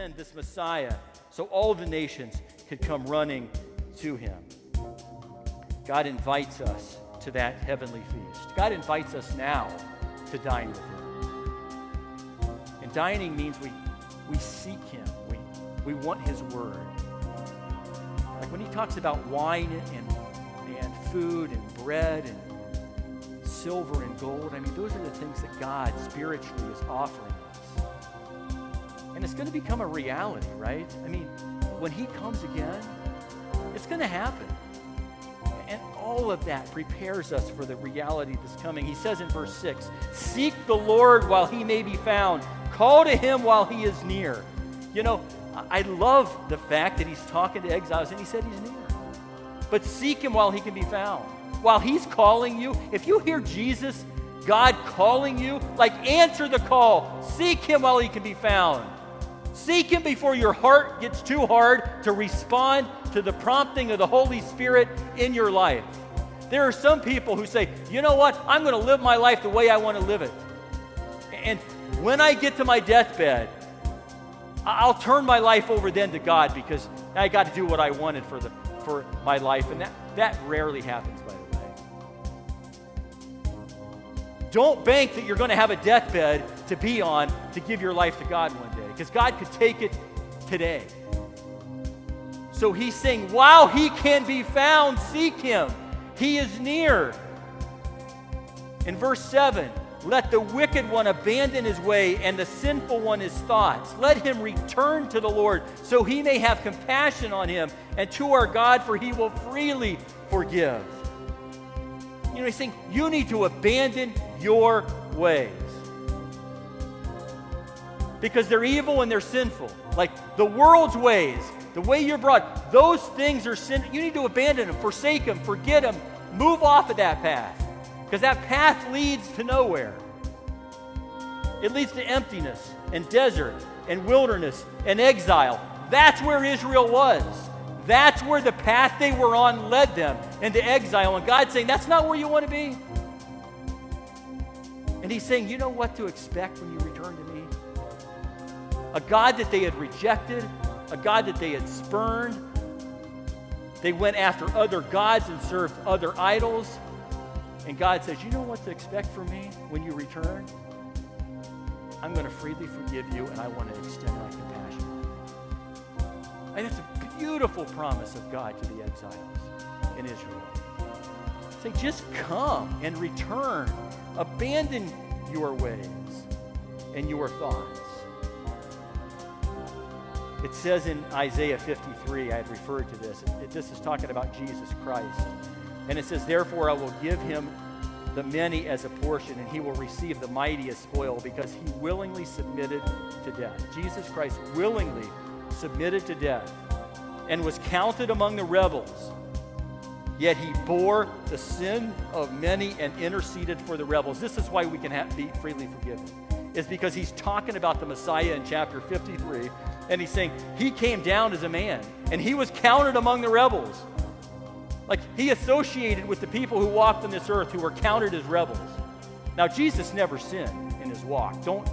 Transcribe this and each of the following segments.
send this Messiah so all the nations could come running to him. God invites us to that heavenly feast. God invites us now to dine with him. And dining means we seek him. We want his word. Like when he talks about wine and food and bread and silver and gold, I mean, those are the things that God spiritually is offering us. And it's going to become a reality, right? I mean, when he comes again, it's going to happen. And all of that prepares us for the reality that's coming. He says in verse 6, "Seek the Lord while he may be found. Call to him while he is near." You know, I love the fact that he's talking to exiles and he said he's near. But seek him while he can be found. While he's calling you, if you hear Jesus, God calling you, like answer the call. Seek him while he can be found. Seek him before your heart gets too hard to respond to the prompting of the Holy Spirit in your life. There are some people who say, you know what, I'm going to live my life the way I want to live it. And when I get to my deathbed, I'll turn my life over then to God because I got to do what I wanted for my life. And that rarely happens, by the way. Don't bank that you're going to have a deathbed to be on to give your life to God one day, because God could take it today. So he's saying, while he can be found, seek him. He is near. In verse 7, let the wicked one abandon his way and the sinful one his thoughts. Let him return to the Lord so he may have compassion on him, and to our God, for he will freely forgive. You know, he's saying you need to abandon your ways because they're evil and they're sinful. Like the world's ways, the way you're brought, those things are sin. You need to abandon them, forsake them, forget them, move off of that path. Because that path leads to nowhere. It leads to emptiness and desert and wilderness and exile. That's where Israel was. That's where the path they were on led them into exile. And God's saying, that's not where you want to be. And he's saying, you know what to expect when you return to me? A God that they had rejected, a God that they had spurned. They went after other gods and served other idols. And God says, you know what to expect from me when you return? I'm going to freely forgive you, and I want to extend my compassion. And that's a beautiful promise of God to the exiles in Israel. Say, just come and return. Abandon your ways and your thoughts. It says in Isaiah 53, I had referred to this. This is talking about Jesus Christ. And it says, therefore I will give him the many as a portion, and he will receive the mighty as spoil, because he willingly submitted to death. Jesus Christ willingly submitted to death and was counted among the rebels. Yet he bore the sin of many and interceded for the rebels. This is why we can be freely forgiven. It's because he's talking about the Messiah in chapter 53, and he's saying he came down as a man, and he was counted among the rebels. Like, he associated with the people who walked on this earth who were counted as rebels. Now, Jesus never sinned in his walk. Don't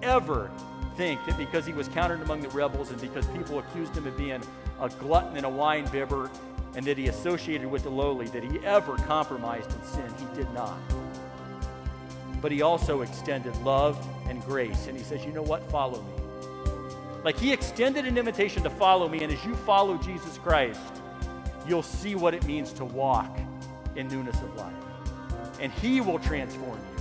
ever think that because he was counted among the rebels and because people accused him of being a glutton and a wine bibber and that he associated with the lowly, that he ever compromised in sin. He did not. But he also extended love and grace. And he says, you know what? Follow me. Like, he extended an invitation to follow me. And as you follow Jesus Christ, you'll see what it means to walk in newness of life. And he will transform you.